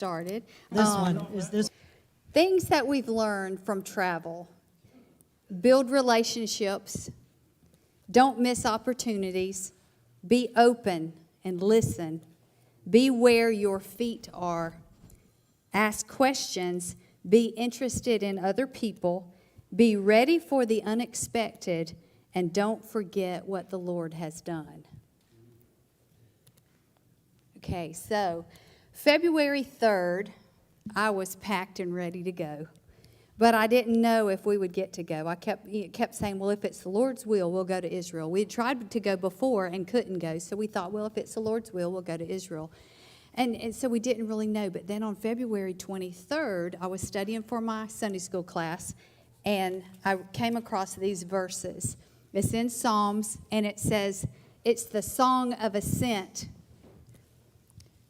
started. This one is this. Things that we've learned from travel: build relationships, don't miss opportunities, be open and listen, be where your feet are, ask questions, be interested in other people, be ready for the unexpected, and don't forget what the Lord has done. Okay, so February 3rd, I was packed and ready to go. But I didn't know if we would get to go. I kept saying, well, if it's the Lord's will, we'll go to Israel. We had tried to go before and couldn't go, so we thought, well, if it's the Lord's will, we'll go to Israel. And so we didn't really know. But then on February 23rd, I was studying for my Sunday school class, and I came across these verses. It's in Psalms, and it says, it's the song of ascent.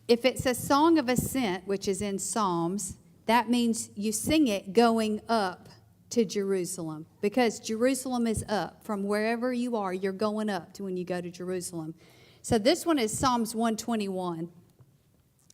If it's a song of ascent, which is in Psalms, that means you sing it going up to Jerusalem, because Jerusalem is up. From wherever you are, you're going up to when you go to Jerusalem. So this one is Psalms 121.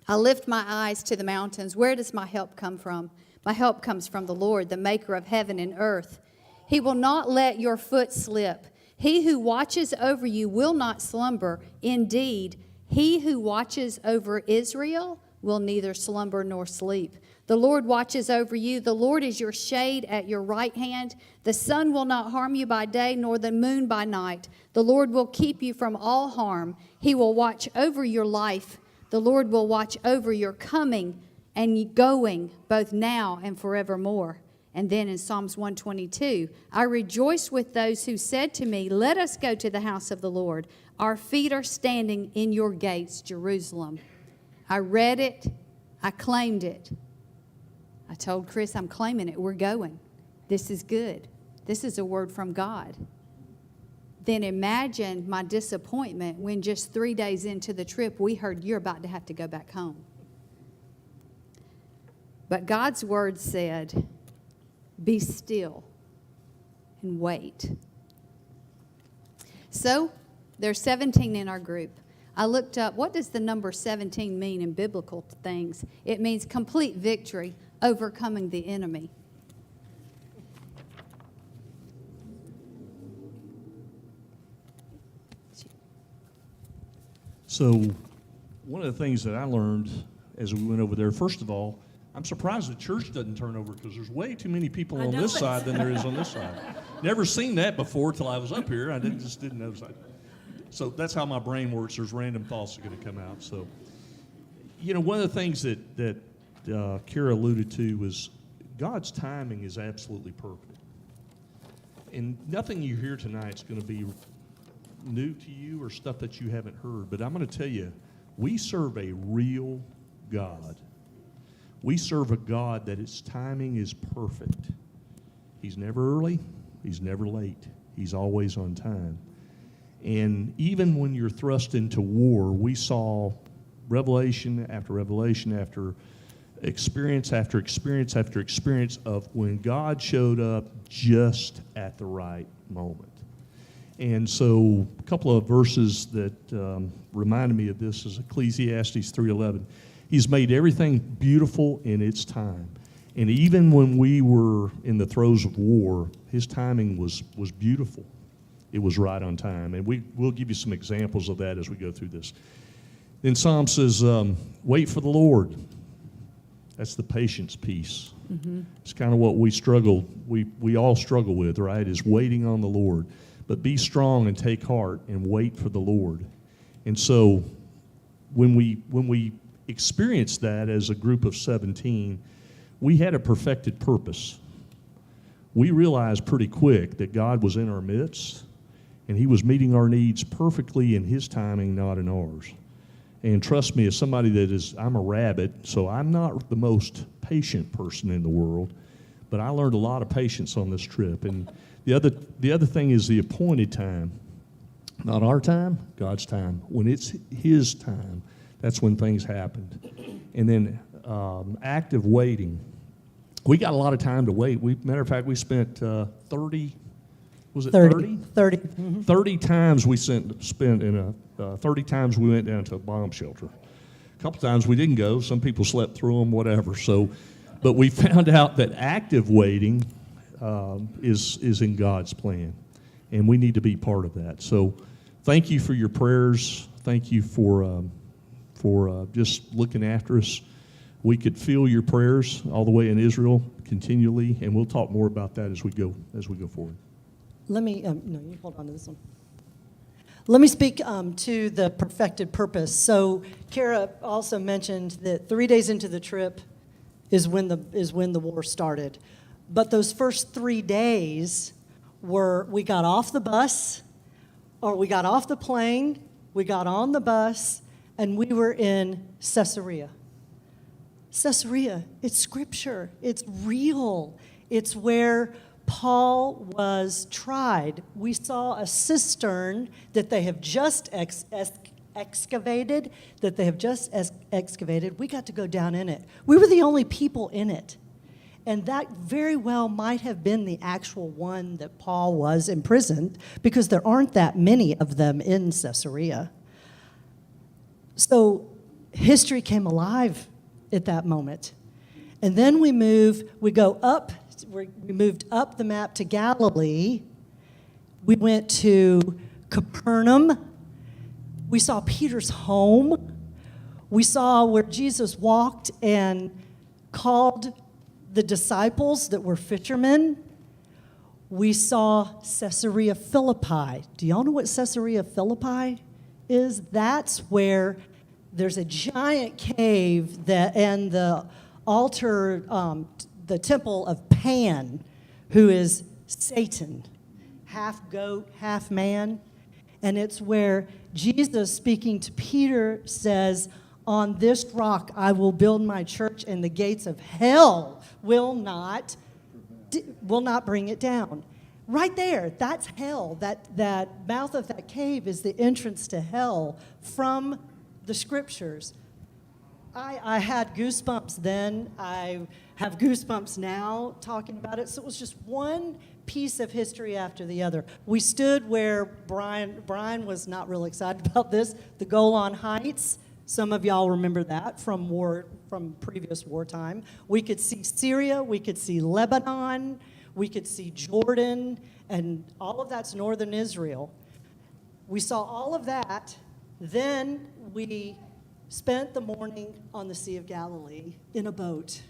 I lift my eyes to the mountains. Where does my help come from? My help comes from the Lord, the maker of heaven and earth. He will not let your foot slip. He who watches over you will not slumber. Indeed, he who watches over Israel will neither slumber nor sleep. The Lord watches over you. The Lord is your shade at your right hand. The sun will not harm you by day, nor the moon by night. The Lord will keep you from all harm. He will watch over your life. The Lord will watch over your coming and going, both now and forevermore. And then in Psalms 122, I rejoiced with those who said to me, let us go to the house of the Lord. Our feet are standing in your gates, Jerusalem. I read it. I claimed it. I told Chris, I'm claiming it. We're going. This is good. This is a word from God. Then imagine my disappointment when just 3 days into the trip, we heard you're about to have to go back home. But God's word said, be still and wait. So there's 17 in our group. I looked up, what does the number 17 mean in biblical things? It means complete victory, overcoming the enemy. So one of the things that I learned as we went over there, first of all, I'm surprised the church doesn't turn over, because there's way too many people on this side than there is on this side. Never seen that before till I was up here. I just didn't notice that. So that's how my brain works. There's random thoughts that are going to come out. So, one of the things that Kira alluded to was God's timing is absolutely perfect. And nothing you hear tonight is going to be new to you or stuff that you haven't heard. But I'm going to tell you, we serve a real God. We serve a God that its timing is perfect. He's never early. He's never late. He's always on time. And even when you're thrust into war, we saw revelation after experience after experience after experience of when God showed up just at the right moment. And so a couple of verses that reminded me of this is Ecclesiastes 3:11. He's made everything beautiful in its time. And even when we were in the throes of war, his timing was beautiful. It was right on time. And we'll give you some examples of that as we go through this. Then Psalm says, wait for the Lord. That's the patience piece. Mm-hmm. It's kind of what we all struggle with, right, is waiting on the Lord. But be strong and take heart and wait for the Lord. And so when we experienced that as a group of 17, we had a perfected purpose. We realized pretty quick that God was in our midst, and he was meeting our needs perfectly in his timing, not in ours. And trust me, as somebody I'm a rabbit, so I'm not the most patient person in the world, but I learned a lot of patience on this trip. And the other thing is the appointed time. Not our time, God's time. When it's his time, that's when things happened. And then active waiting. We got a lot of time to wait. Matter of fact, we spent 30 Mm-hmm. 30 times we spent in 30 times we went down to a bomb shelter. couple times we didn't go. Some people slept through them, whatever. So, but we found out that active waiting is in God's plan, and we need to be part of that. So, thank you for your prayers. Thank you for just looking after us. We could feel your prayers all the way in Israel continually, and we'll talk more about that as we go forward. Let me, no, you hold on to this one. Let me speak to the perfected purpose. So Kara also mentioned that 3 days into the trip is when the war started. But those first 3 days were, we got off the bus, or we got off the plane, we got on the bus, and we were in Caesarea. Caesarea, it's scripture, it's real. It's where Paul was tried. We saw a cistern that they have just excavated, We got to go down in it. We were the only people in it. And that very well might have been the actual one that Paul was imprisoned, because there aren't that many of them in Caesarea. So history came alive at that moment. And then we moved up the map to Galilee. We went to Capernaum. We saw Peter's home. We saw where Jesus walked and called the disciples that were fishermen. We saw Caesarea Philippi. Do y'all know what Caesarea Philippi is? That's where there's a giant cave and the altar, the temple of Pan, who is Satan, half goat, half man. And it's where Jesus, speaking to Peter, says, "On this rock I will build my church, and the gates of hell will not bring it down." Right there, that's hell. That mouth of that cave is the entrance to hell from the scriptures. I had goosebumps then. I have goosebumps now talking about it. So it was just one piece of history after the other. We stood where Brian was not real excited about this, the Golan Heights. Some of y'all remember that from previous wartime. We could see Syria, we could see Lebanon, we could see Jordan, and all of that's northern Israel. We saw all of that. Then we spent the morning on the Sea of Galilee in a boat.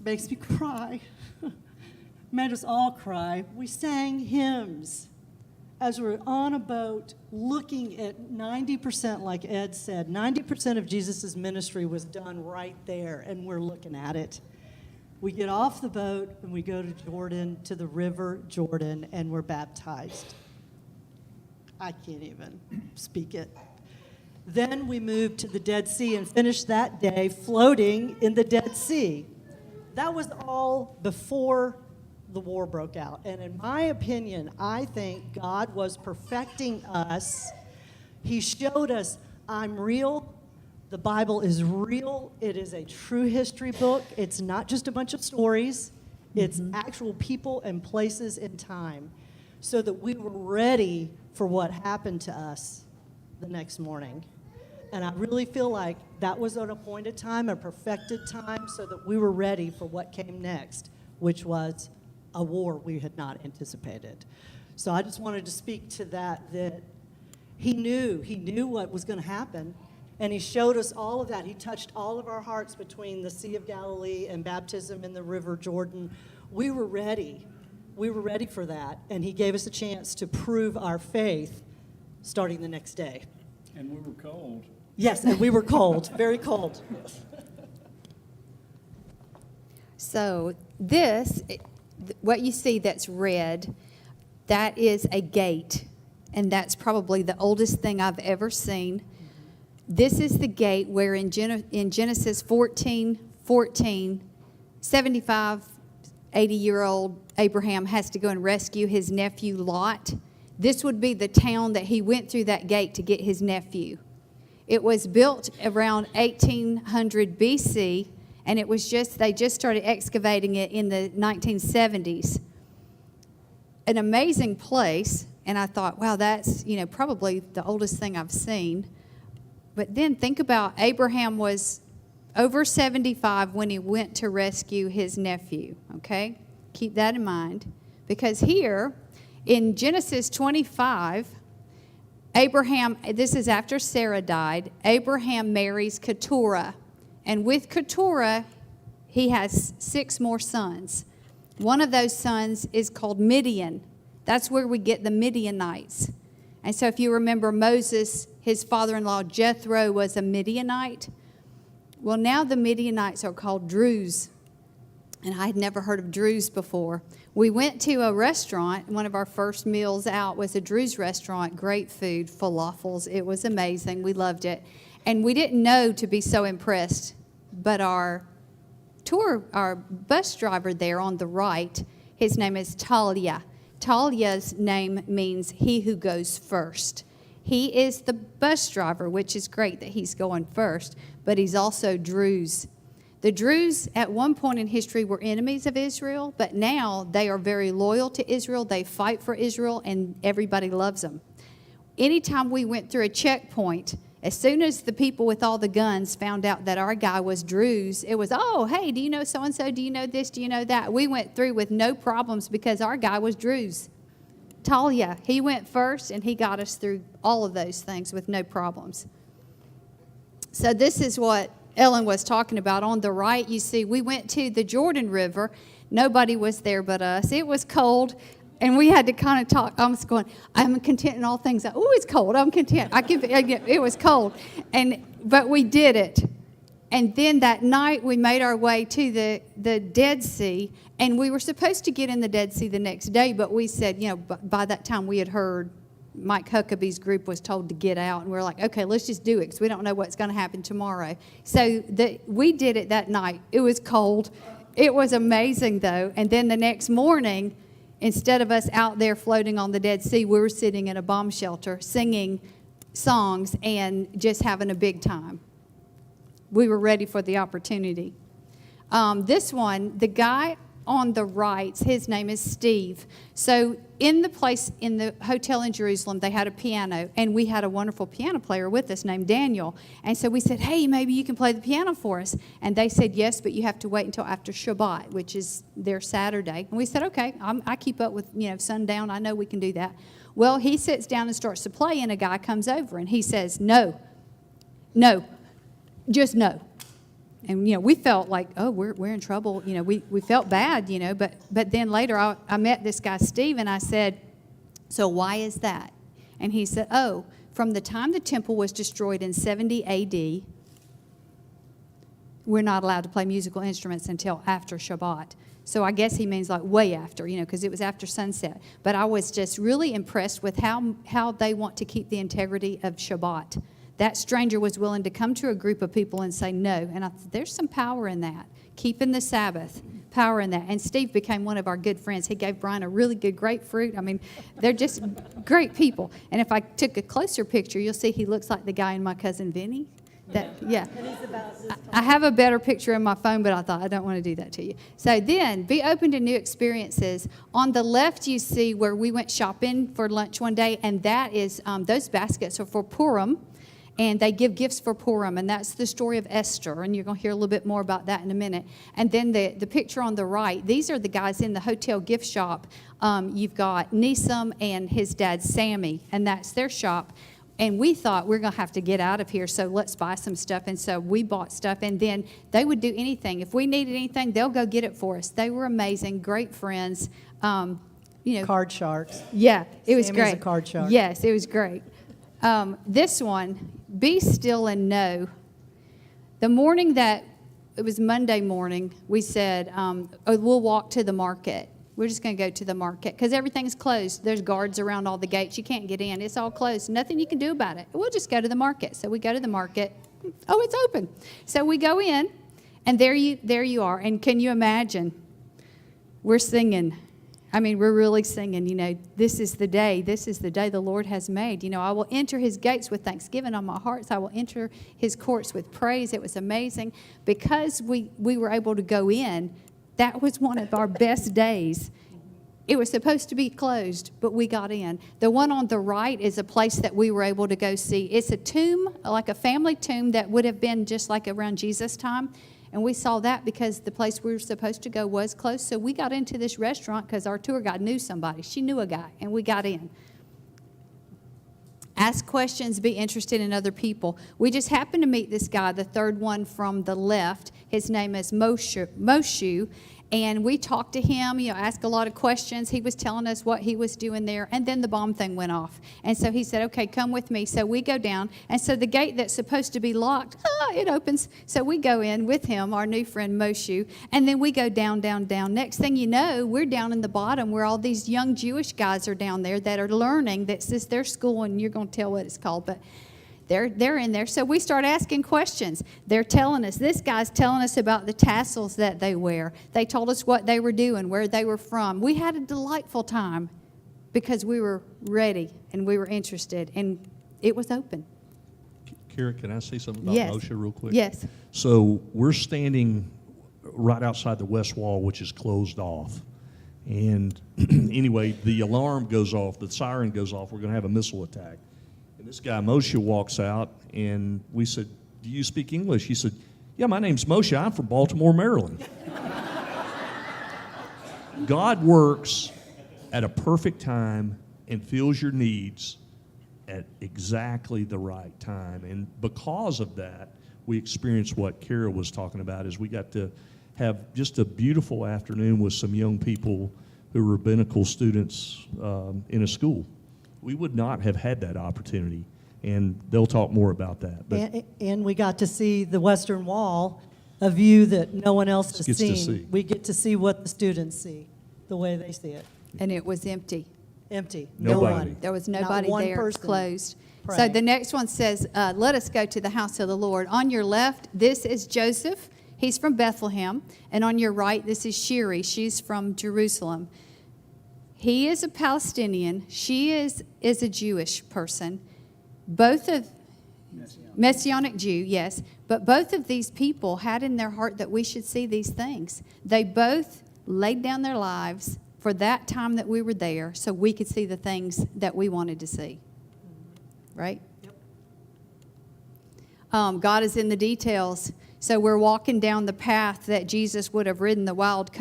Makes me cry. Made us all cry. We sang hymns as we're on a boat looking at 90%, like Ed said, 90% of Jesus' ministry was done right there, and we're looking at it. We get off the boat and we go to Jordan, to the river Jordan, and we're baptized. I can't even speak it. Then we moved to the Dead Sea and finished that day floating in the Dead Sea. That was all before the war broke out. And in my opinion, I think God was perfecting us. He showed us, I'm real. The Bible is real. It is a true history book. It's not just a bunch of stories. It's actual people and places in time, so that we were ready for what happened to us the next morning. And I really feel like that was an appointed time, a perfected time, so that we were ready for what came next, which was a war we had not anticipated. So I just wanted to speak to that he knew what was going to happen, and he showed us all of that. He touched all of our hearts between the Sea of Galilee and baptism in the River Jordan. We were ready. We were ready for that, and he gave us a chance to prove our faith starting the next day. And we were cold. Yes, and we were cold, very cold. So this, what you see that's red, that is a gate, and that's probably the oldest thing I've ever seen. This is the gate where in Genesis 14:14, 75, 80-year-old Abraham has to go and rescue his nephew Lot. This would be the town that he went through that gate to get his nephew. It was built around 1800 BC, and they just started excavating it in the 1970s. An amazing place, and I thought, wow, that's probably the oldest thing I've seen. But then think about Abraham was over 75 when he went to rescue his nephew, okay? Keep that in mind. Because here in Genesis 25, Abraham, this is after Sarah died, Abraham marries Keturah. And with Keturah, he has 6 more sons. One of those sons is called Midian. That's where we get the Midianites. And so if you remember Moses, his father-in-law Jethro was a Midianite. Well, now the Midianites are called Druze. And I had never heard of Druze before. We went to a restaurant. One of our first meals out was a Druze restaurant. Great food, falafels. It was amazing. We loved it. And we didn't know to be so impressed. But our bus driver there on the right, his name is Talia. Talia's name means he who goes first. He is the bus driver, which is great that he's going first, but he's also Druze. The Druze at one point in history were enemies of Israel, but now they are very loyal to Israel. They fight for Israel, and everybody loves them. Anytime we went through a checkpoint, as soon as the people with all the guns found out that our guy was Druze, it was, oh, hey, do you know so-and-so? Do you know this? Do you know that? We went through with no problems because our guy was Druze. Talia, he went first, and he got us through all of those things with no problems. So this is what Ellen was talking about. On the right, you see, we went to the Jordan River. Nobody was there but us. It was cold, and we had to kind of talk. I was going, I'm content in all things. Oh, it's cold. I'm content. It was cold, but we did it. And then that night, we made our way to the Dead Sea, and we were supposed to get in the Dead Sea the next day, but we said, by that time we had heard Mike Huckabee's group was told to get out, and we were like, okay, let's just do it because we don't know what's going to happen tomorrow. So we did it that night. It was cold. It was amazing, though. And then the next morning, instead of us out there floating on the Dead Sea, we were sitting in a bomb shelter singing songs and just having a big time. We were ready for the opportunity. This one, the guy on the right, his name is Steve. So in the hotel in Jerusalem, they had a piano, and we had a wonderful piano player with us named Daniel. And so we said, hey, maybe you can play the piano for us. And they said, yes, but you have to wait until after Shabbat, which is their Saturday. And we said, okay, I keep up with, sundown. I know we can do that. Well, he sits down and starts to play, and a guy comes over, and he says, no, just no. And, we felt like, oh, we're in trouble. We felt bad, but then later I met this guy, Steve, and I said, so why is that? And he said, oh, from the time the temple was destroyed in 70 A.D., we're not allowed to play musical instruments until after Shabbat. So I guess he means like way after, because it was after sunset. But I was just really impressed with how they want to keep the integrity of Shabbat. That stranger was willing to come to a group of people and say no. And I thought, there's some power in that. Keeping the Sabbath, power in that. And Steve became one of our good friends. He gave Brian a really good grapefruit. I mean, they're just great people. And if I took a closer picture, you'll see he looks like the guy in My Cousin Vinny. Yeah. I have a better picture in my phone, but I thought I don't want to do that to you. So then, be open to new experiences. On the left, you see where we went shopping for lunch one day, and that is, those baskets are for Purim. And they give gifts for Purim, and that's the story of Esther, and you're going to hear a little bit more about that in a minute. And then the picture on the right, these are the guys in the hotel gift shop. You've got Nisam and his dad, Sammy, and that's their shop. And we thought we're going to have to get out of here, so let's buy some stuff. And so we bought stuff, and then they would do anything. If we needed anything, they'll go get it for us. They were amazing, great friends. Card sharks. Yeah, it was Sammy's great. a card shark. Yes, it was great. This one, be still and know. The morning that, it was Monday morning, we said, we'll walk to the market. We're just going to go to the market because everything's closed. There's guards around all the gates. You can't get in. It's all closed. Nothing you can do about it. We'll just go to the market. So we go to the market. Oh, it's open. So we go in, and there you are. And can you imagine? We're singing. I mean, we're really singing, this is the day the Lord has made. I will enter his gates with thanksgiving on my heart. I will enter his courts with praise. It was amazing. Because we were able to go in, that was one of our best days It was supposed to be closed, but we got in. The one on the right is a place that we were able to go see. It's a tomb, like a family tomb that would have been just like around Jesus' time. And we saw that because the place we were supposed to go was closed. So we got into this restaurant because our tour guide knew somebody. She knew a guy, and we got in. Ask questions, be interested in other people. We just happened to meet this guy, the third one from the left. His name is Moshe, and we talked to him, asked a lot of questions. He was telling us what he was doing there, and then the bomb thing went off. And so he said, okay, come with me. So we go down, and so the gate that's supposed to be locked, it opens. So we go in with him, our new friend Moshe, and then we go down, down, down. Next thing you know, we're down in the bottom where all these young Jewish guys are down there that are learning. This is their school, and you're going to tell what it's called, but they're in there. So we start asking questions. They're telling us, this guy's telling us about the tassels that they wear. They told us what they were doing, where they were from. We had a delightful time because we were ready and we were interested, and it was open. Kara, can I say something about Yes. Moshe real quick? Yes. So we're standing right outside the west wall, which is closed off. And anyway, the alarm goes off, the siren goes off, we're going to have a missile attack. And this guy, Moshe, walks out, and we said, do you speak English? He said, yeah, my name's Moshe. I'm from Baltimore, Maryland. God works at a perfect time and fills your needs at exactly the right time. And because of that, we experienced what Kara was talking about, is we got to have just a beautiful afternoon with some young people who were rabbinical students in a school. We would not have had that opportunity, and they'll talk more about that. But And we got to see the Western Wall, a view that no one else has Gets to seen. see. We get to see what the students see, the way they see it. And it was empty. Empty. Nobody. No one. There was Not nobody one there. It's person closed. So praying. the next one says, let us go to the house of the Lord. On your left, this is Joseph. He's from Bethlehem. And on your right, this is Shiri. She's from Jerusalem. He is a Palestinian. She is a Jewish person. Both of Messianic Jew, yes. But both of these people had in their heart that we should see these things. They both laid down their lives for that time that we were there so we could see the things that we wanted to see. Right? Yep. God is in the details. So we're walking down the path that Jesus would have ridden the wild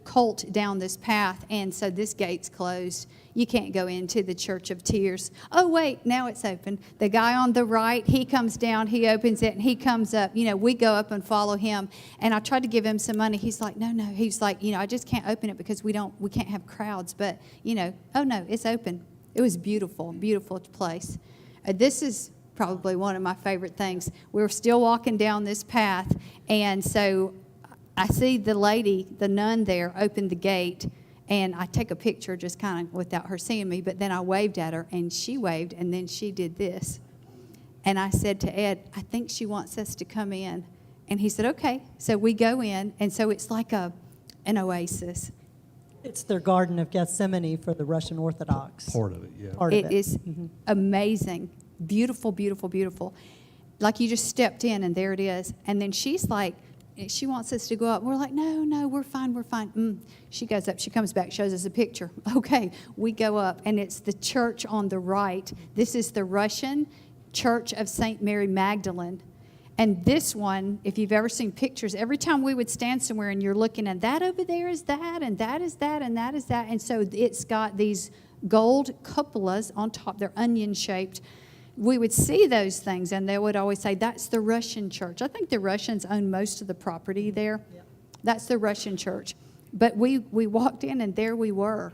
colt down this path, and so this gate's closed. You can't go into the Church of Tears. Oh, wait, now it's open. The guy on the right, he comes down, he opens it, and he comes up. We go up and follow him, and I tried to give him some money. He's like, no. He's like, I just can't open it because we can't have crowds. But, oh, no, it's open. It was beautiful, beautiful place. This is probably one of my favorite things. We're still walking down this path, and so I see the lady, the nun there, open the gate, and I take a picture just kind of without her seeing me, but then I waved at her, and she waved, and then she did this. And I said to Ed, I think she wants us to come in. And he said, okay. So we go in, and so it's like an oasis. It's their Garden of Gethsemane for the Russian Orthodox. part of it, yeah. Part of It is amazing. Beautiful, beautiful, beautiful. Like you just stepped in and there it is. And then she's like, she wants us to go up. We're like, no, we're fine. She goes up, she comes back, shows us a picture. Okay, we go up, and it's the church on the right. This is the Russian Church of St. Mary Magdalene. And this one, if you've ever seen pictures, every time we would stand somewhere and you're looking at that over there is that, and that is that, and that is that. And so it's got these gold cupolas on top. They're onion-shaped. We would see those things, and they would always say, that's the Russian church. I think the Russians own most of the property there. Yep. That's the Russian church. But we walked in, and there we were.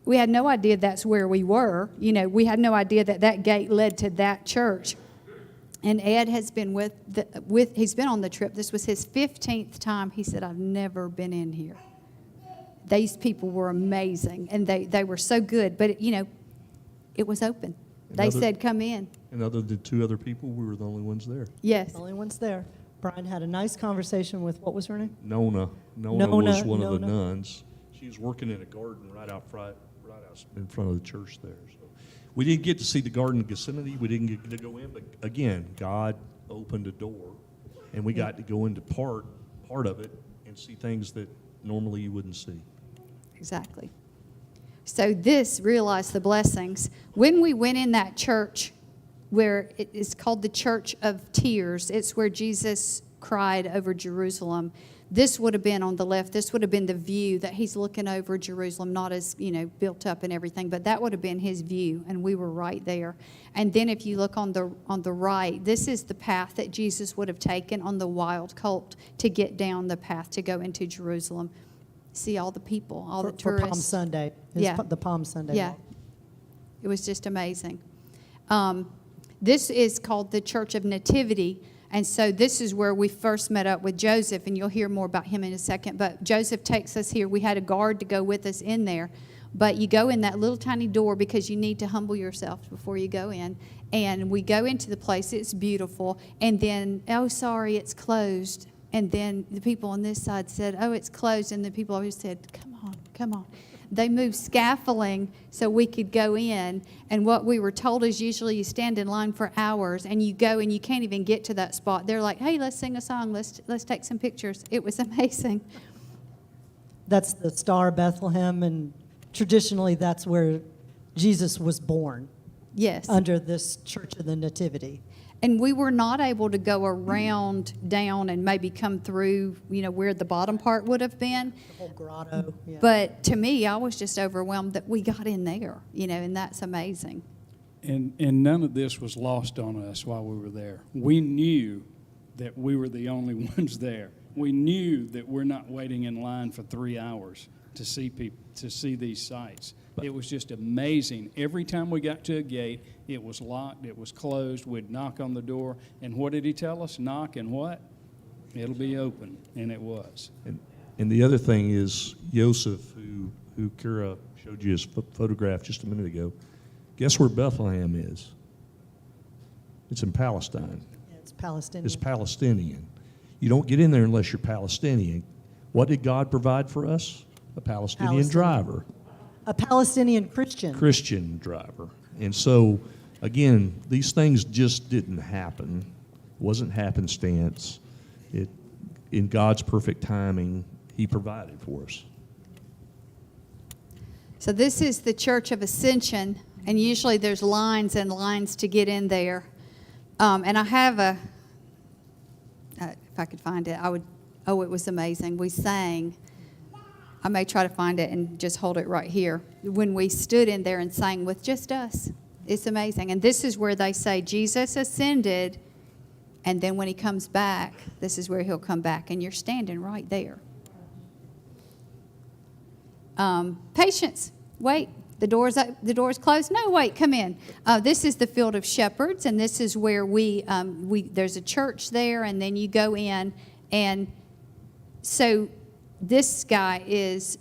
We had no idea that's where we were. We had no idea that gate led to that church. And Ed has been he's been on the trip. This was his 15th time. He said, I've never been in here. These people were amazing, and they were so good. But, it was open. They said, come in. And other than two other people, we were the only ones there. Yes. The only ones there. Brian had a nice conversation with, what was her name? Nona Nona, was one of the Nona. nuns. She was working in a garden right out in front of the church there. So we didn't get to see the Garden of Gethsemane. We didn't get to go in, but again, God opened a door, and we got to go into part of it and see things that normally you wouldn't see. Exactly. So this, realize the blessings. When we went in that church, where it is called the Church of Tears, it's where Jesus cried over Jerusalem. This would have been on the left. This would have been the view that he's looking over Jerusalem, not as, built up and everything, but that would have been his view, and we were right there. And then if you look on the right, this is the path that Jesus would have taken on the wild colt to get down the path to go into Jerusalem. See all the people, all the For tourists. Palm Sunday. Yeah. The Palm Sunday. Yeah. walk. It was just amazing. This is called the Church of Nativity. And so this is where we first met up with Joseph, and you'll hear more about him in a second. But Joseph takes us here. We had a guard to go with us in there. But you go in that little tiny door because you need to humble yourself before you go in. And we go into the place. It's beautiful. And then, oh, sorry, it's closed. And then the people on this side said, oh, it's closed. And the people always said, come on, come on. They moved scaffolding so we could go in. And what we were told is usually you stand in line for hours and you go and you can't even get to that spot. They're like, hey, let's sing a song. Let's take some pictures. It was amazing. That's the Star of Bethlehem, and traditionally that's where Jesus was born, Yes. under this Church of the Nativity. And we were not able to go around down and maybe come through, where the bottom part would have been. The whole grotto. Yeah. But to me, I was just overwhelmed that we got in there, and that's amazing. And none of this was lost on us while we were there. We knew that we were the only ones there. We knew that we're not waiting in line for 3 hours to see people, to see these sights. It was just amazing. Every time we got to a gate, it was locked, it was closed. We'd knock on the door, and what did he tell us? Knock and what? It'll be open, and it was. And the other thing is Joseph, who Kira showed you his photograph just a minute ago. Guess where Bethlehem is? It's in Palestine. Yeah, it's Palestinian. It's Palestinian. You don't get in there unless you're Palestinian. What did God provide for us? A Palestinian driver, A Palestinian Christian. Christian driver. And so, again, these things just didn't happen. It wasn't happenstance. In God's perfect timing, He provided for us. So this is the Church of Ascension, and usually there's lines and lines to get in there. And I have if I could find it, it was amazing. We sang. I may try to find it and just hold it right here. When we stood in there and sang with just us, it's amazing. And this is where they say Jesus ascended, and then when he comes back, this is where he'll come back, and you're standing right there. Patience. Wait, the door's closed. No, wait, come in. This is the Field of Shepherds, and this is where there's a church there, and then you go in, and so this guy is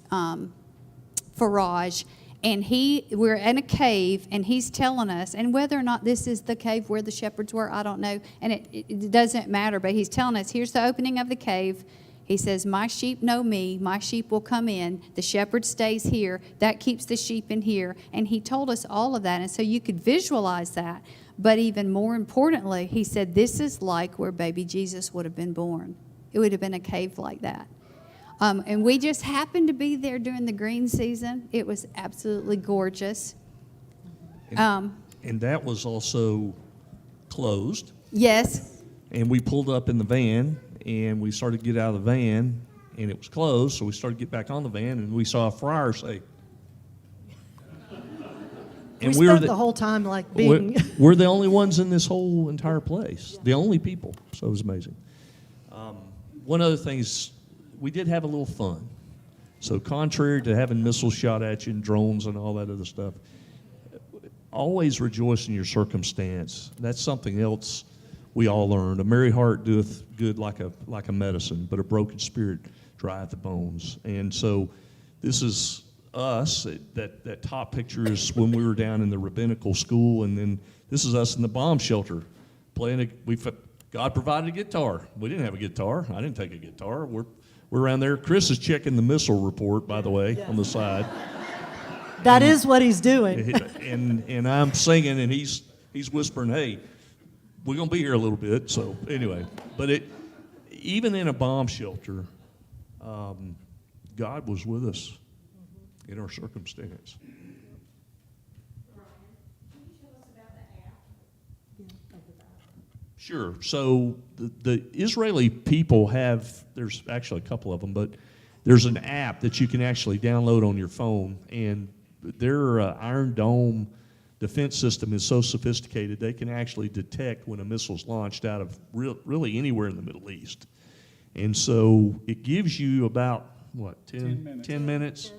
Faraj, and we're in a cave, and he's telling us, and whether or not this is the cave where the shepherds were, I don't know, and it doesn't matter, but he's telling us, here's the opening of the cave. He says, my sheep know me, my sheep will come in, the shepherd stays here, that keeps the sheep in here, and he told us all of that, and so you could visualize that, but even more importantly, he said, this is like where baby Jesus would have been born. It would have been a cave like that. And we just happened to be there during the green season. It was absolutely gorgeous. And that was also closed. Yes. And we pulled up in the van, and we started to get out of the van, and it was closed, so we started to get back on the van, and we saw a friar say, we spent the whole time like being... We're the only ones in this whole entire place, the only people, so it was amazing. One other thing is, we did have a little fun. So contrary to having missiles shot at you and drones and all that other stuff, always rejoice in your circumstance. That's something else we all learned. A merry heart doeth good like a medicine, but a broken spirit drieth the bones. And so this is us. That top picture is when we were down in the rabbinical school, and then this is us in the bomb shelter playing. God provided a guitar. We didn't have a guitar. I didn't take a guitar. We're around there. Chris is checking the missile report, by the way, on the side. That is what he's doing. And I'm singing, and he's whispering, hey, we're going to be here a little bit. So anyway, but even in a bomb shelter, God was with us. in our circumstance. Sure. So the Israeli people have, there's actually a couple of them, but there's an app that you can actually download on your phone, and their Iron Dome defense system is so sophisticated they can actually detect when a missile's launched out of really anywhere in the Middle East. And so it gives you about, what, 10 minutes. 10 minutes?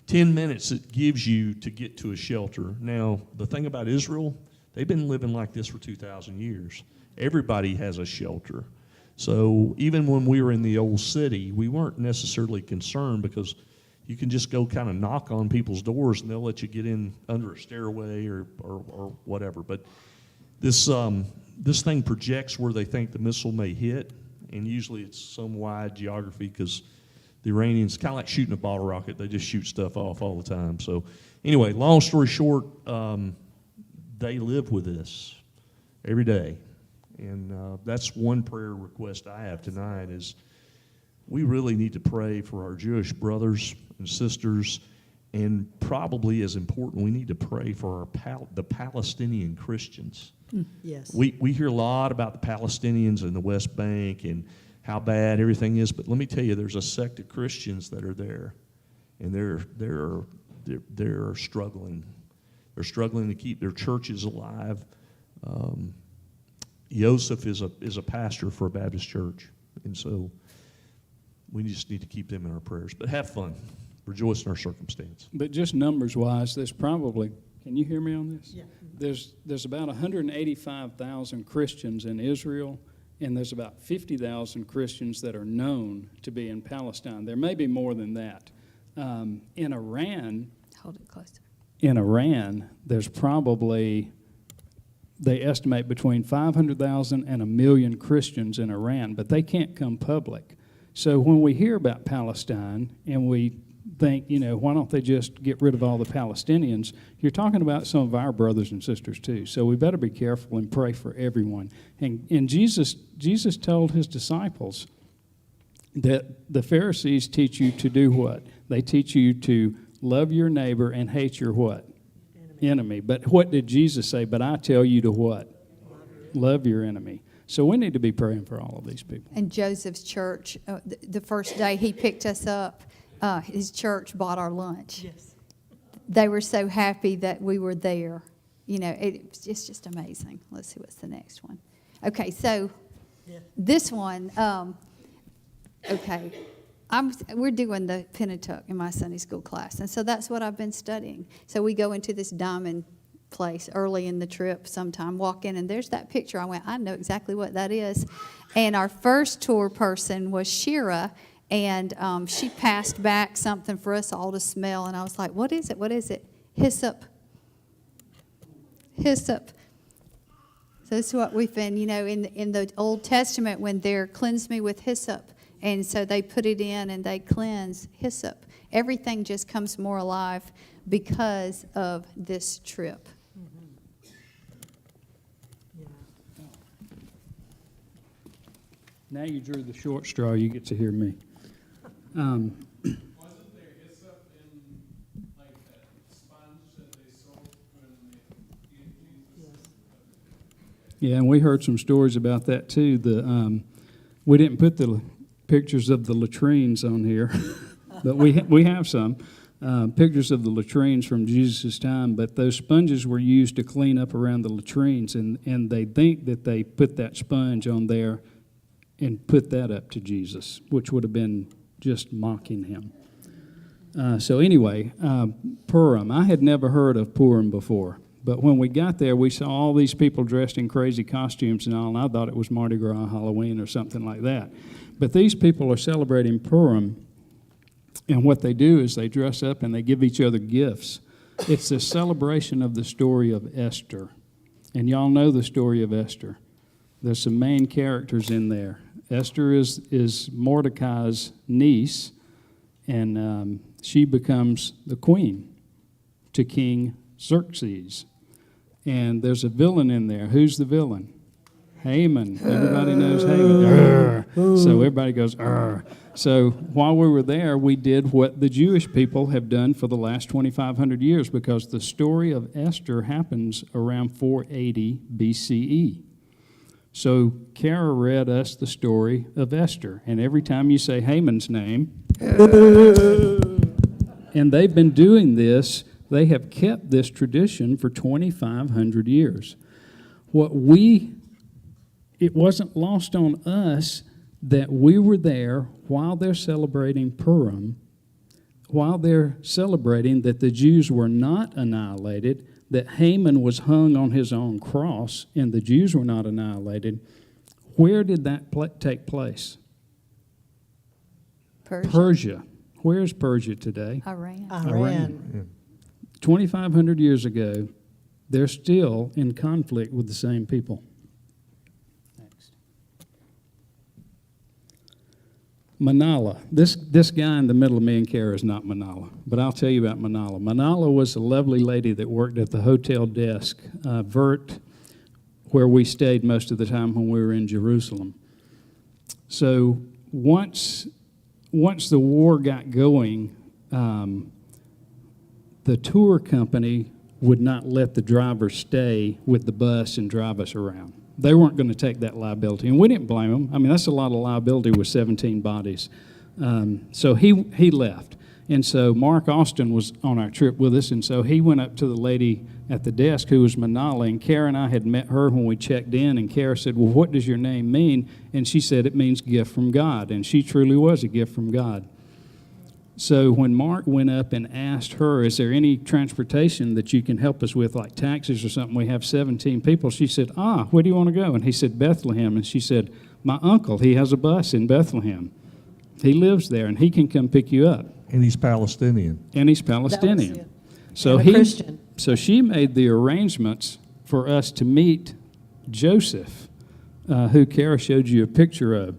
10 minutes it gives you to get to a shelter. Now, the thing about Israel, they've been living like this for 2,000 years. Everybody has a shelter. So even when we were in the old city, we weren't necessarily concerned because you can just go kind of knock on people's doors and they'll let you get in under a stairway or whatever. But this thing projects where they think the missile may hit, and usually it's some wide geography because the Iranians, kind of like shooting a bottle rocket, they just shoot stuff off all the time. So anyway, long story short, they live with this every day. And that's one prayer request I have tonight is we really need to pray for our Jewish brothers and sisters, and probably as important, we need to pray for the Palestinian Christians. Yes. We hear a lot about the Palestinians in the West Bank and how bad everything is, but let me tell you, there's a sect of Christians that are there, and they're struggling. They're struggling to keep their churches alive. Yosef is a pastor for a Baptist church, and so we just need to keep them in our prayers. But have fun. Rejoice in our circumstance. But just numbers-wise, there's probably, can you hear me on this? Yeah. There's about 185,000 Christians in Israel, and there's about 50,000 Christians that are known to be in Palestine. There may be more than that. In Iran, Hold it closer. there's probably, they estimate between 500,000 and 1 million Christians in Iran, but they can't come public. So when we hear about Palestine and we think, why don't they just get rid of all the Palestinians? You're talking about some of our brothers and sisters too. So we better be careful and pray for everyone. And Jesus told his disciples that the Pharisees teach you to do what? They teach you to love your neighbor and hate your what? Enemy. But what did Jesus say? But I tell you to what? Love your enemy. So we need to be praying for all of these people. And Joseph's church, the first day he picked us up, his church bought our lunch. Yes. They were so happy that we were there. It's just amazing. Let's see what's the next one. Okay, so this one, okay. We're doing the Pentateuch in my Sunday school class, and so that's what I've been studying. So we go into this diamond place early in the trip sometime, walk in, and there's that picture. I went, I know exactly what that is. And our first tour person was Shira, and she passed back something for us all to smell, and I was like, what is it? What is it? Hyssop. Hyssop. So this is what we've been, in the Old Testament when they're cleanse me with hyssop. And so they put it in and they cleanse hyssop. Everything just comes more alive because of this trip. Now you drew the short straw, you get to hear me. Wasn't there hyssop in like that sponge that they sold when they gave Jesus? Yeah, and we heard some stories about that too. We didn't put the pictures of the latrines on here, but we have some pictures of the latrines from Jesus' time. But those sponges were used to clean up around the latrines, and they think that they put that sponge on there and put that up to Jesus, which would have been just mocking him. So anyway, Purim. I had never heard of Purim before. But when we got there, we saw all these people dressed in crazy costumes and all, and I thought it was Mardi Gras, Halloween, or something like that. But these people are celebrating Purim, and what they do is they dress up and they give each other gifts. It's a celebration of the story of Esther. And y'all know the story of Esther. There's some main characters in there. Esther is Mordecai's niece, and she becomes the queen to King Xerxes. And there's a villain in there. Who's the villain? Haman. Everybody knows Haman. Arr. So everybody goes, Arr. So while we were there, we did what the Jewish people have done for the last 2,500 years, because the story of Esther happens around 480 BCE. So Kara read us the story of Esther, and every time you say Haman's name, and they've been doing this, they have kept this tradition for 2,500 years. It wasn't lost on us that we were there while they're celebrating Purim, while they're celebrating that the Jews were not annihilated, that Haman was hung on his own cross, and the Jews were not annihilated. Where did that take place? Persia. Where's Persia today? Iran. Iran. 2,500 years ago, they're still in conflict with the same people. Next. Manala. This guy in the middle of me and Kara is not Manala, but I'll tell you about Manala. Manala was a lovely lady that worked at the hotel desk, Vert, where we stayed most of the time when we were in Jerusalem. So once the war got going, the tour company would not let the driver stay with the bus and drive us around. They weren't going to take that liability, and we didn't blame them. I mean, that's a lot of liability with 17 bodies. So he left. And so Mark Austin was on our trip with us, and so he went up to the lady at the desk who was Manala, and Kara and I had met her when we checked in, and Kara said, well, what does your name mean? And she said, it means gift from God, and she truly was a gift from God. So when Mark went up and asked her, is there any transportation that you can help us with, like taxis or something? We have 17 people. She said, where do you want to go? And he said, Bethlehem. And she said, my uncle, he has a bus in Bethlehem. He lives there, and he can come pick you up. And he's Palestinian. And he's Palestinian. That So And a Christian. So she made the arrangements for us to meet Joseph, who Kara showed you a picture of.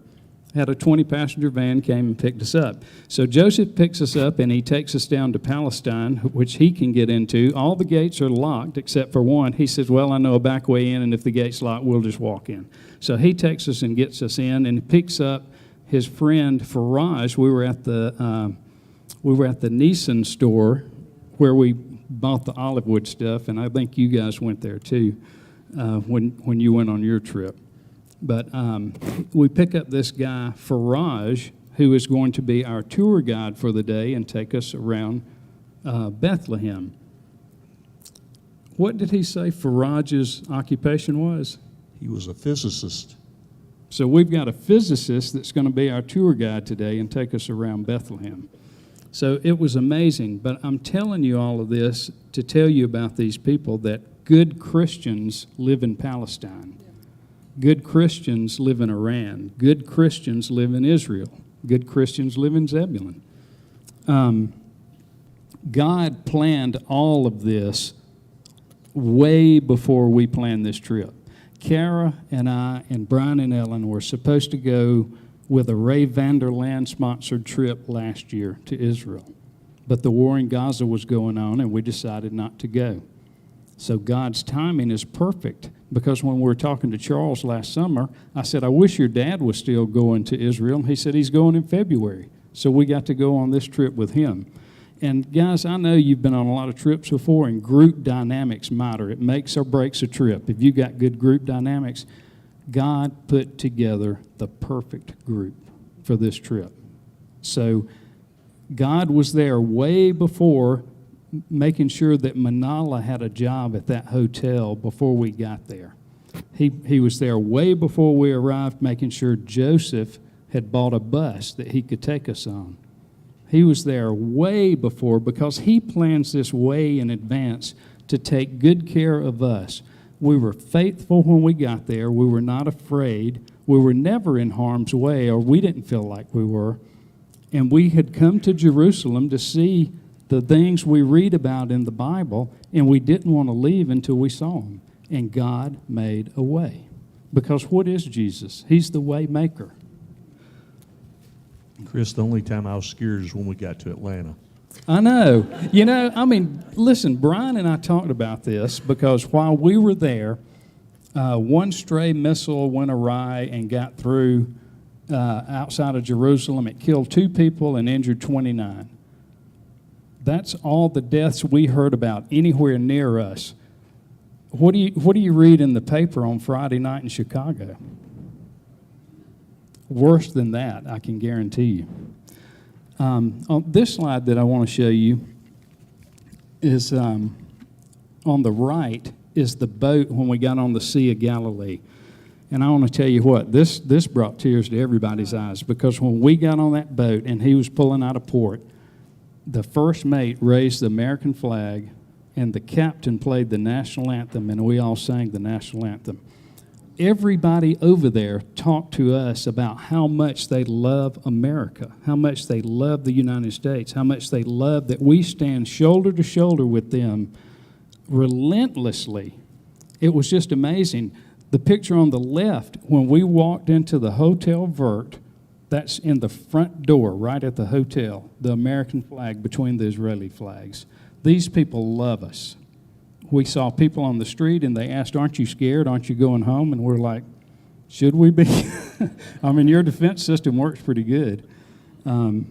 Had a 20-passenger van, came and picked us up. So Joseph picks us up, and he takes us down to Palestine, which he can get into. All the gates are locked except for one. He says, well, I know a back way in, and if the gate's locked, we'll just walk in. So he takes us and gets us in, and picks up his friend Faraj. We were at the Nissan store where we bought the olive wood stuff, and I think you guys went there too when you went on your trip. But we pick up this guy, Faraj, who is going to be our tour guide for the day and take us around Bethlehem. What did he say Faraj's occupation was? He was a physicist. So we've got a physicist that's going to be our tour guide today and take us around Bethlehem. So it was amazing, but I'm telling you all of this to tell you about these people, that good Christians live in Palestine. Good Christians live in Iran. Good Christians live in Israel. Good Christians live in Zebulun. God planned all of this way before we planned this trip. Kara and I and Brian and Ellen were supposed to go with a Ray Vander Laan-sponsored trip last year to Israel. But the war in Gaza was going on, and we decided not to go. So God's timing is perfect, because when we were talking to Charles last summer, I said, I wish your dad was still going to Israel. And he said he's going in February. So we got to go on this trip with him. And guys, I know you've been on a lot of trips before, and group dynamics matter. It makes or breaks a trip. If you got good group dynamics, God put together the perfect group for this trip. So God was there way before, making sure that Manala had a job at that hotel before we got there. He was there way before we arrived, making sure Joseph had bought a bus that he could take us on. He was there way before, because he plans this way in advance to take good care of us. We were faithful when we got there. We were not afraid. We were never in harm's way, or we didn't feel like we were. And we had come to Jerusalem to see the things we read about in the Bible, and we didn't want to leave until we saw them. And God made a way. Because what is Jesus? He's the way maker. Chris, the only time I was scared is when we got to Atlanta. I know. Listen, Brian and I talked about this, because while we were there, One stray missile went awry and got through outside of Jerusalem. It killed 2 people and injured 29. That's all the deaths we heard about anywhere near us. What do you read in the paper on Friday night in Chicago? Worse than that, I can guarantee you. On this slide that I want to show you is on the right is the boat when we got on the Sea of Galilee. And I want to tell you what, this brought tears to everybody's eyes, because when we got on that boat and he was pulling out of port, the first mate raised the American flag and the captain played the national anthem, and we all sang the national anthem. Everybody over there talked to us about how much they love America, how much they love the United States, how much they love that we stand shoulder to shoulder with them relentlessly. It was just amazing. The picture on the left, when we walked into the Hotel Vert, that's in the front door right at the hotel, the American flag between the Israeli flags. These people love us. We saw people on the street and they asked, "Aren't you scared? Aren't you going home?" And we're like, should we be? I mean, your defense system works pretty good. And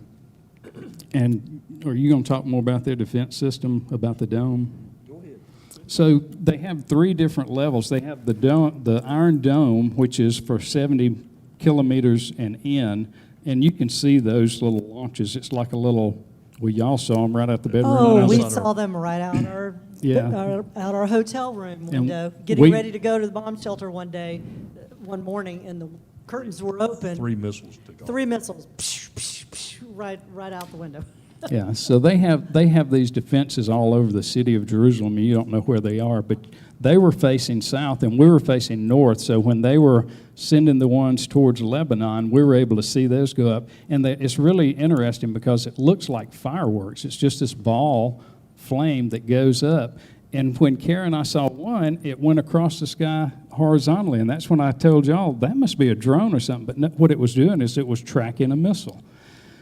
are you going to talk more about their defense system, about the dome? Go ahead. So they have 3 different levels. They have the dome, the Iron Dome, which is for 70 kilometers and in, and you can see those little launches. It's like a little, well, y'all saw them right out the bedroom. Oh, we window. saw them right out our, Yeah. out our hotel room window, we- getting ready to go to the bomb shelter one morning, and the curtains were open. 3 missiles to go. 3 missiles, psh, psh, psh, right out the window. Yeah, so they have these defenses all over the city of Jerusalem, and you don't know where they are, but they were facing south and we were facing north, so when they were sending the ones towards Lebanon, we were able to see those go up. And it's really interesting because it looks like fireworks. It's just this ball flame that goes up. And when Kara and I saw one, it went across the sky horizontally, and that's when I told y'all, that must be a drone or something. But no, what it was doing is it was tracking a missile.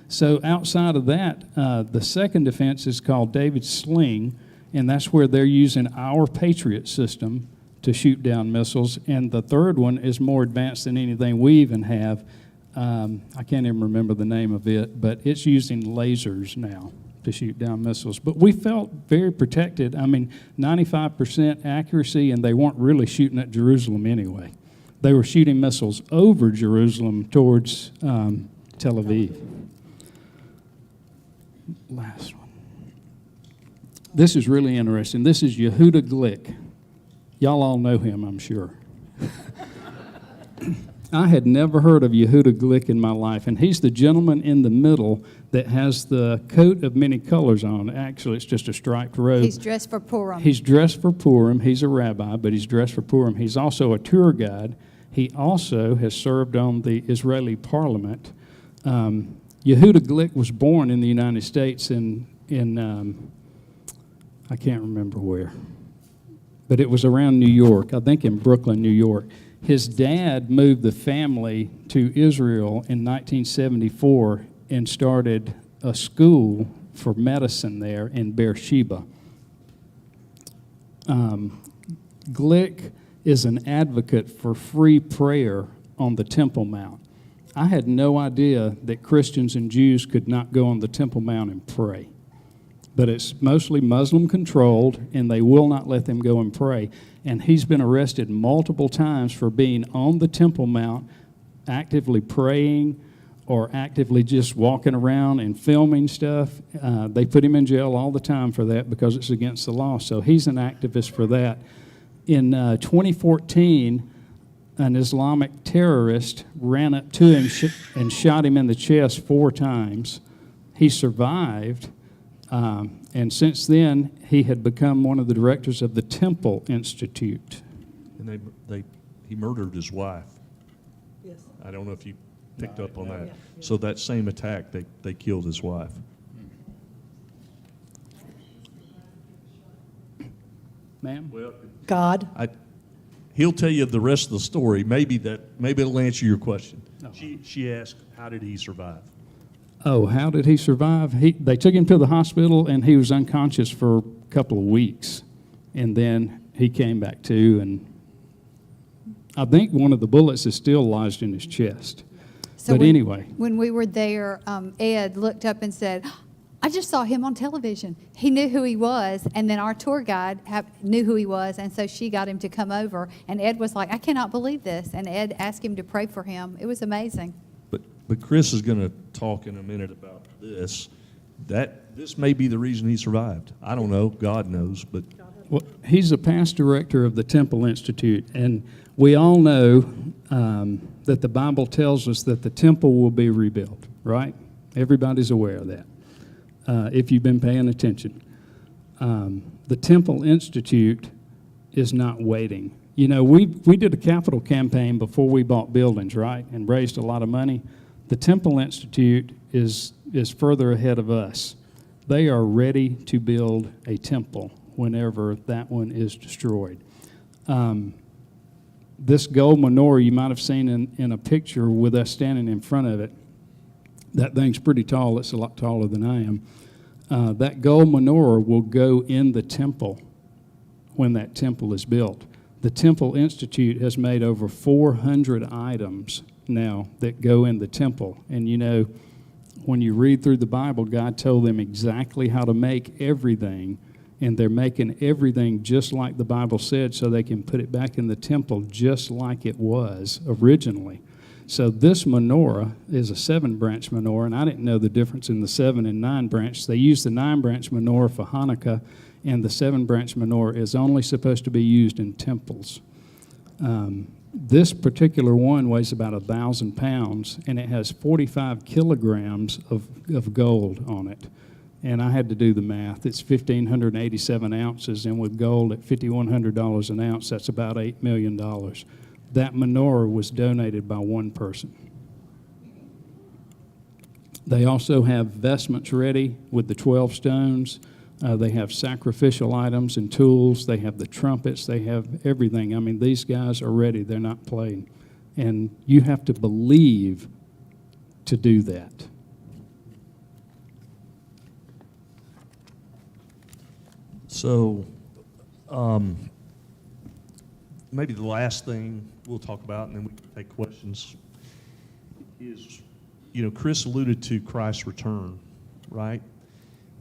So outside of that, the second defense is called David's Sling, and that's where they're using our Patriot system to shoot down missiles. And the third one is more advanced than anything we even have. I can't even remember the name of it, but it's using lasers now to shoot down missiles. But we felt very protected. I mean, 95% accuracy, and they weren't really shooting at Jerusalem anyway. They were shooting missiles over Jerusalem towards Tel Aviv. Last one. This is really interesting. This is Yehuda Glick. Y'all all know him, I'm sure. I had never heard of Yehuda Glick in my life, and he's the gentleman in the middle that has the coat of many colors on. Actually, it's just a striped robe. He's dressed for Purim. He's dressed for Purim. He's a rabbi, but he's dressed for Purim. He's also a tour guide. He also has served on the Israeli parliament. Yehuda Glick was born in the United States in I can't remember where, but it was around New York, I think in Brooklyn, New York. His dad moved the family to Israel in 1974 and started a school for medicine there in Beersheba. Glick is an advocate for free prayer on the Temple Mount. I had no idea that Christians and Jews could not go on the Temple Mount and pray. But it's mostly Muslim-controlled, and they will not let them go and pray. And he's been arrested multiple times for being on the Temple Mount, actively praying or actively just walking around and filming stuff. They put him in jail all the time for that because it's against the law. So he's an activist for that. In 2014, an Islamic terrorist ran up to him and shot him in the chest 4 times. He survived. And since then, he had become one of the directors of the Temple Institute. And he murdered his wife. Yes. I don't know if you picked up on that. Yeah. So that same attack, they killed his wife. Ma'am? Well, God. He'll tell you the rest of the story. Maybe it'll answer your question. No. She asked, how did he survive? Oh, how did he survive? They took him to the hospital, and he was unconscious for a couple of weeks. And then he came back to, and I think one of the bullets is still lodged in his chest. So But when- anyway. When we were there, Ed looked up and said, I just saw him on television. He knew who he was, and then our tour guide knew who he was, and so she got him to come over. And Ed was like, I cannot believe this. And Ed asked him to pray for him. It was amazing. But Chris is going to talk in a minute about this. This may be the reason he survived. I don't know. God knows. But Well, he's a past director of the Temple Institute, and we all know that the Bible tells us that the temple will be rebuilt, right? Everybody's aware of that, if you've been paying attention. The Temple Institute is not waiting. You know, we did a capital campaign before we bought buildings, right, and raised a lot of money. The Temple Institute is further ahead of us. They are ready to build a temple whenever that one is destroyed. This gold menorah you might have seen in a picture with us standing in front of it. That thing's pretty tall. It's a lot taller than I am. That gold menorah will go in the temple when that temple is built. The Temple Institute has made over 400 items now that go in the temple. And you know, when you read through the Bible, God told them exactly how to make everything, and they're making everything just like the Bible said so they can put it back in the temple just like it was originally. So this menorah is a 7-branch menorah, and I didn't know the difference in the 7 and 9 branch. They use the 9-branch menorah for Hanukkah, and the 7-branch menorah is only supposed to be used in temples. This particular one weighs about 1,000 pounds, and it has 45 kilograms of gold on it. And I had to do the math. It's 1,587 ounces, and with gold at $5,100 an ounce, that's about $8 million. That menorah was donated by one person. They also have vestments ready with the 12 stones. They have sacrificial items and tools. They have the trumpets. They have everything. I mean, these guys are ready. They're not playing. And you have to believe to do that. so maybe the last thing we'll talk about, and then we can take questions, is, you know, Chris alluded to Christ's return, right?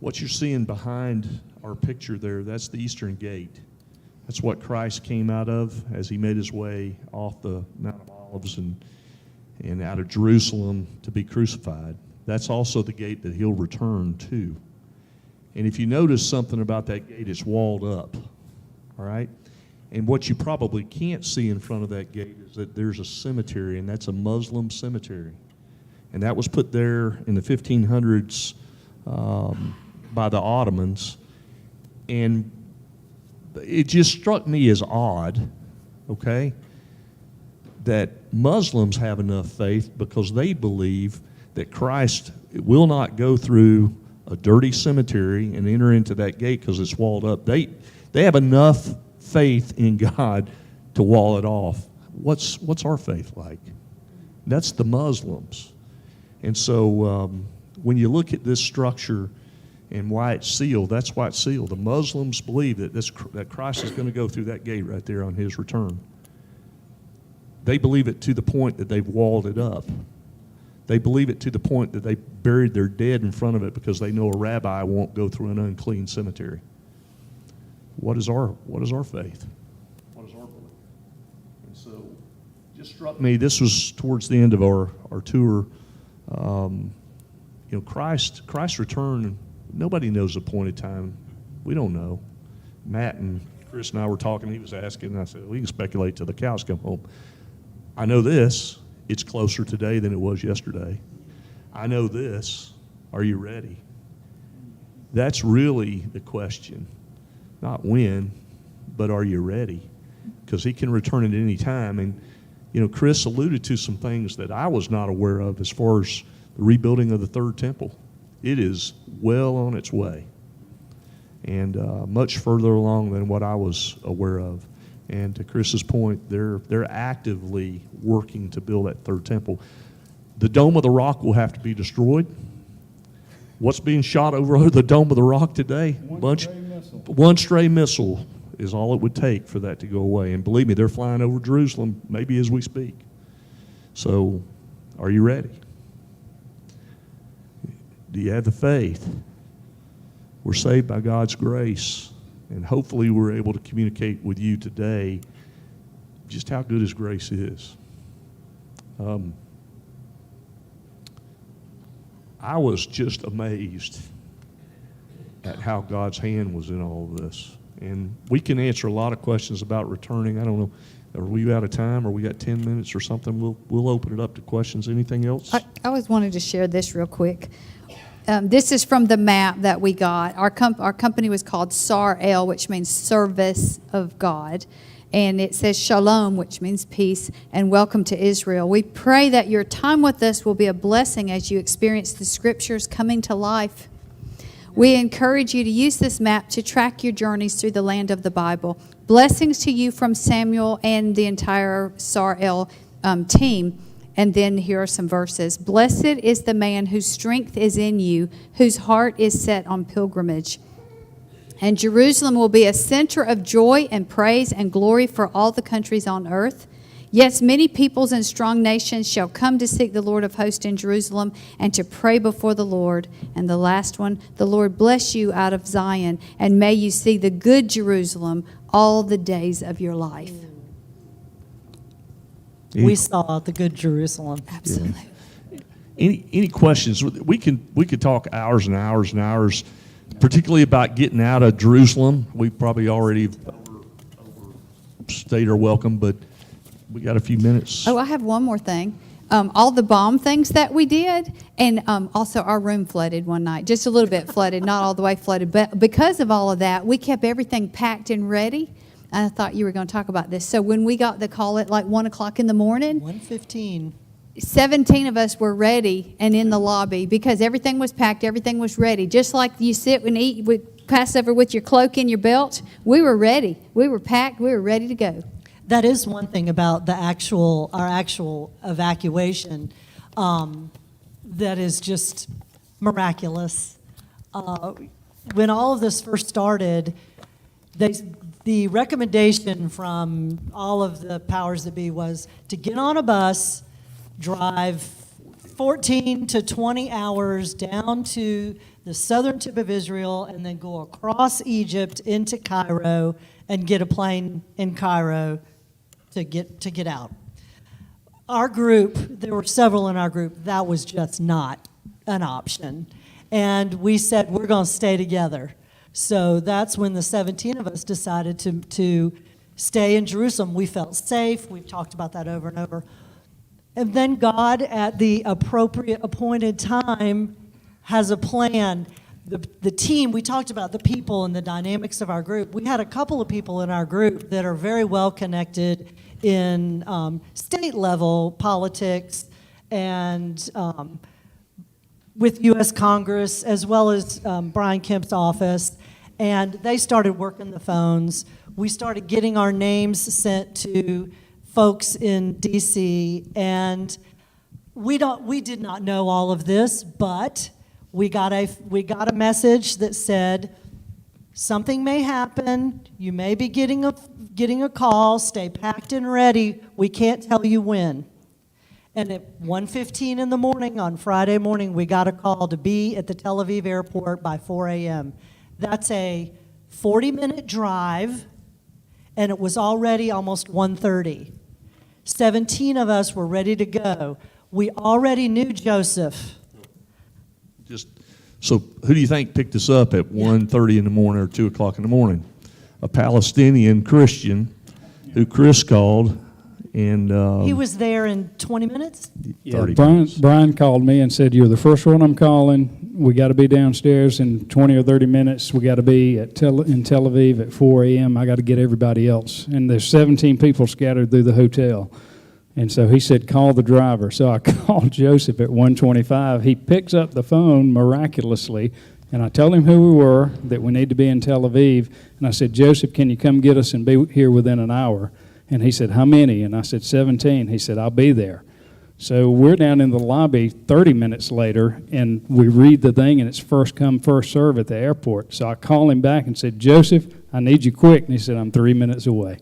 What you're seeing behind our picture there, that's the Eastern Gate. That's what Christ came out of as he made his way off the Mount of Olives and out of Jerusalem to be crucified. That's also the gate that he'll return to. And if you notice something about that gate, it's walled up, all right? And what you probably can't see in front of that gate is that there's a cemetery, and that's a Muslim cemetery. And that was put there in the 1500s by the Ottomans. And it just struck me as odd, okay, that Muslims have enough faith because they believe that Christ will not go through a dirty cemetery and enter into that gate because it's walled up. They have enough faith in God to wall it off. What's our faith like? That's the Muslims. And so when you look at this structure and why it's sealed, that's why it's sealed. The Muslims believe that Christ is going to go through that gate right there on his return. They believe it to the point that they've walled it up. They believe it to the point that they buried their dead in front of it because they know a rabbi won't go through an unclean cemetery. What is our faith? What is our belief? And so it just struck me, this was towards the end of our tour. You know, Christ's return, nobody knows the appointed time. We don't know. Matt and Chris and I were talking, he was asking, and I said, we can speculate till the cows come home. I know this, it's closer today than it was yesterday. I know this, are you ready? That's really the question. Not when, but are you ready? Because he can return at any time. And, you know, Chris alluded to some things that I was not aware of as far as the rebuilding of the third temple. It is well on its way and much further along than what I was aware of. And to Chris's point, they're actively working to build that third temple. The Dome of the Rock will have to be destroyed. What's being shot over the Dome of the Rock today? One stray missile is all it would take for that to go away. And believe me, they're flying over Jerusalem maybe as we speak. So, are you ready? Do you have the faith? We're saved by God's grace, and hopefully we're able to communicate with you today just how good His grace is. I was just amazed at how God's hand was in all of this. And we can answer a lot of questions about returning. I don't know, are we out of time, or we got 10 minutes or something? We'll open it up to questions. Anything else? I always wanted to share this real quick. This is from the map that we got. Our company was called SAR-El, which means Service of God. And it says Shalom, which means peace, and welcome to Israel. We pray that your time with us will be a blessing as you experience the Scriptures coming to life. We encourage you to use this map to track your journeys through the land of the Bible. Blessings to you from Samuel and the entire SAR-El team. And then here are some verses. Blessed is the man whose strength is in you, whose heart is set on pilgrimage. And Jerusalem will be a center of joy and praise and glory for all the countries on earth. Yes, many peoples and strong nations shall come to seek the Lord of hosts in Jerusalem and to pray before the Lord. And the last one, the Lord bless you out of Zion, and may you see the good Jerusalem all the days of your life. We saw the good Jerusalem. Absolutely. Any questions? We could talk hours and hours and hours, particularly about getting out of Jerusalem. We probably already overstayed our welcome, but we got a few minutes. Oh, I have one more thing. All the bomb things that we did, and also our room flooded one night, just a little bit flooded, not all the way flooded. But because of all of that, we kept everything packed and ready. And I thought you were going to talk about this. So when we got the call at like 1 o'clock in the morning, 1:15. 17 of us were ready and in the lobby because everything was packed, everything was ready. Just like you sit and eat with Passover with your cloak in your belt, we were ready. We were packed, we were ready to go. That is one thing about our actual evacuation that is just miraculous. When all of this first started, the recommendation from all of the powers that be was to get on a bus, drive 14 to 20 hours down to the southern tip of Israel, and then go across Egypt into Cairo and get a plane in Cairo to get out. Our group, there were several in our group, that was just not an option. And we said, we're going to stay together. So that's when the 17 of us decided to stay in Jerusalem. We felt safe. We've talked about that over and over. And then God, at the appropriate appointed time, has a plan. The team, we talked about the people and the dynamics of our group. We had a couple of people in our group that are very well connected in state level politics and with U.S. Congress, as well as Brian Kemp's office. And they started working the phones. We started getting our names sent to folks in D.C., and we did not know all of this, but we got a message that said something may happen. You may be getting a call. Stay packed and ready. We can't tell you when. And at 1:15 in the morning on Friday morning, we got a call to be at the Tel Aviv airport by 4 a.m. That's a 40-minute drive, and it was already almost 1:30. 17 of us were ready to go. We already knew Joseph. So who do you think picked us up at 1:30 in the morning or 2 o'clock in the morning? A Palestinian Christian who Chris called, and He was there in 20 minutes? Yeah, 30 Brian, minutes. Brian called me and said, "You're the first one I'm calling. We got to be downstairs in 20 or 30 minutes. We got to be in Tel Aviv at 4 a.m. I got to get everybody else." And there's 17 people scattered through the hotel. And so he said, "Call the driver." So I called Joseph at 1:25. He picks up the phone miraculously, and I told him who we were, that we need to be in Tel Aviv. And I said, "Joseph, can you come get us and be here within an hour?" And he said, "How many?" And I said, 17. He said, "I'll be there." So we're down in the lobby 30 minutes later, and we read the thing, and it's first come, first serve at the airport. So I called him back and said, "Joseph, I need you quick. And he said, I'm 3 minutes away.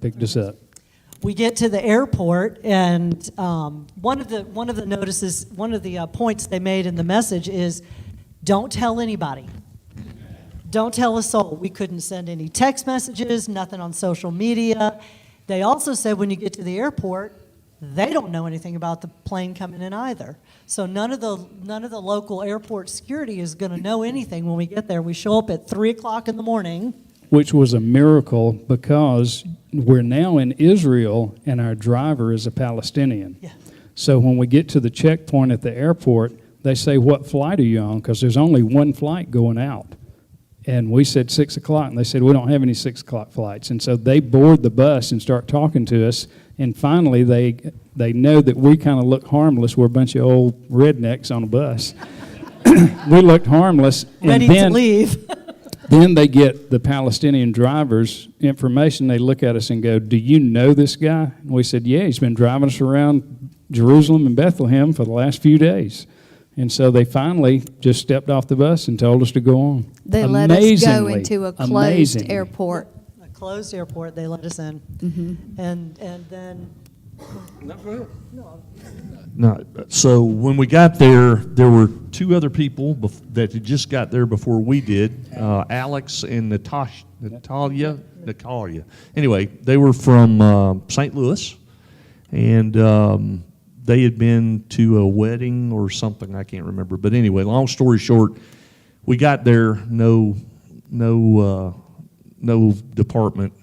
Picked us up. We get to the airport, and one of the notices, one of the points they made in the message is, don't tell anybody. Don't tell a soul. We couldn't send any text messages, nothing on social media. They also said when you get to the airport, they don't know anything about the plane coming in either. So none of the local airport security is going to know anything when we get there. We show up at 3 o'clock in the morning. Which was a miracle because we're now in Israel and our driver is a Palestinian. Yeah. So when we get to the checkpoint at the airport, they say, what flight are you on? Because there's only one flight going out. And we said 6 o'clock, and they said, we don't have any 6 o'clock flights. And so they board the bus and start talking to us, and finally they know that we kind of look harmless. We're a bunch of old rednecks on a bus. We looked harmless. Ready and then, to leave. Then they get the Palestinian driver's information. They look at us and go, do you know this guy? And we said, yeah, he's been driving us around Jerusalem and Bethlehem for the last few days. And so they finally just stepped off the bus and told us to go on. They let us go Amazingly, into a closed amazingly. airport. A closed airport, they let us in. And then, No, so when we got there, there were two other people that had just got there before we did, Alex and Natalia. Anyway, they were from St. Louis, and they had been to a wedding or something, I can't remember. But anyway, long story short, we got there, no department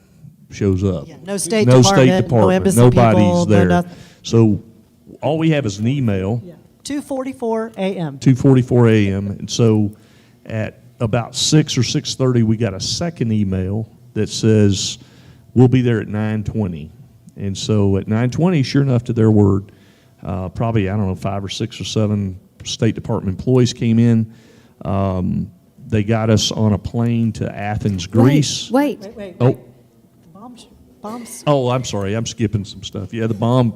shows up. Yeah, no State No Department, State no Department, embassy nobody's people, no there. nothing. So all we have is an email. 2:44 a.m. 2:44 a.m. And so at about 6 or 6:30, we got a second email that says, we'll be there at 9:20. And so at 9:20, sure enough to their word, probably, I don't know, 5 or 6 or 7 State Department employees came in. They got us on a plane to Athens, Greece. Wait. Wait. Oh. Bombs. Oh, I'm sorry, I'm skipping some stuff. Yeah, the bomb,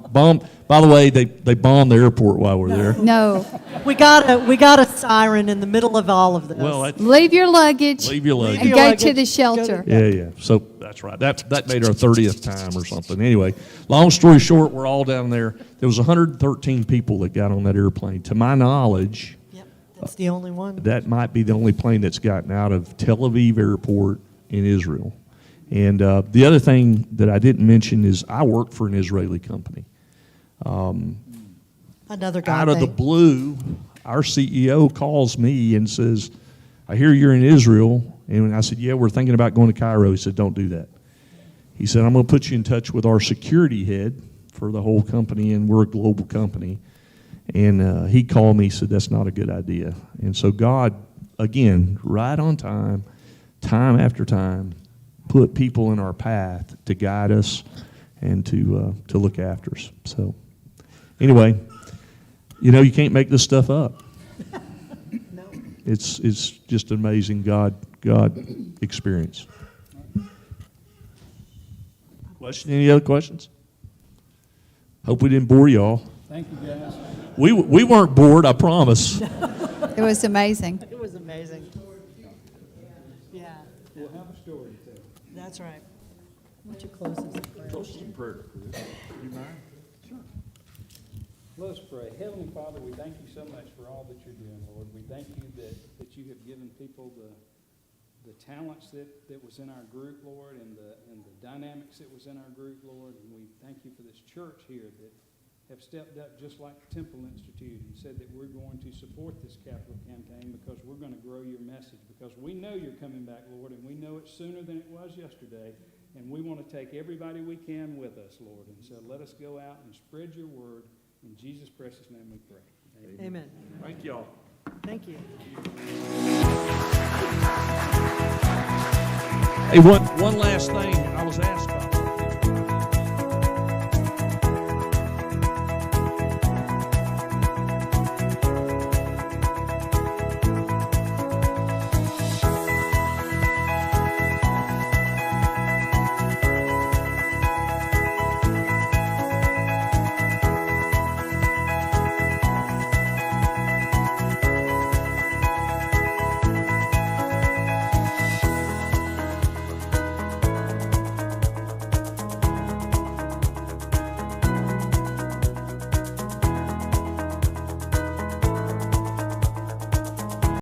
by the way, they bombed the airport while we're there. No. We got a siren in the middle of all of this. Well, Leave your luggage. leave your luggage. And your go luggage. to the shelter. Yeah. So that's right. That made our 30th time or something. Anyway, long story short, we're all down there. There was 113 people that got on that airplane. To my knowledge, Yep, that's the only one. that might be the only plane that's gotten out of Tel Aviv Airport in Israel. And the other thing that I didn't mention is I work for an Israeli company. Another guy. Out of the blue, our CEO calls me and says, I hear you're in Israel. And I said, yeah, we're thinking about going to Cairo. He said, don't do that. He said, I'm going to put you in touch with our security head for the whole company, and we're a global company. And he called me, said, that's not a good idea. And so God, again, right on time after time, put people in our path to guide us and to look after us. So anyway, you can't make this stuff up. No. It's just an amazing God experience. Any other questions? Hope we didn't bore y'all. Thank you, guys. We weren't bored, I promise. It was amazing. It was amazing. Yeah, We'll have a story to tell. that's right. Why don't you close this in prayer? Let us pray. Heavenly Father, we thank you so much for all that you're doing, Lord. We thank you that you have given people the talents that was in our group, Lord, and the dynamics that was in our group, Lord. And we thank you for this church here that have stepped up just like the Temple Institute and said that we're going to support this capital campaign because we're going to grow your message, because we know you're coming back, Lord, and we know it's sooner than it was yesterday. And we want to take everybody we can with us, Lord. And so let us go out and spread your word. In Jesus' precious name we pray. Amen. Thank y'all. Thank you. Hey, one last thing.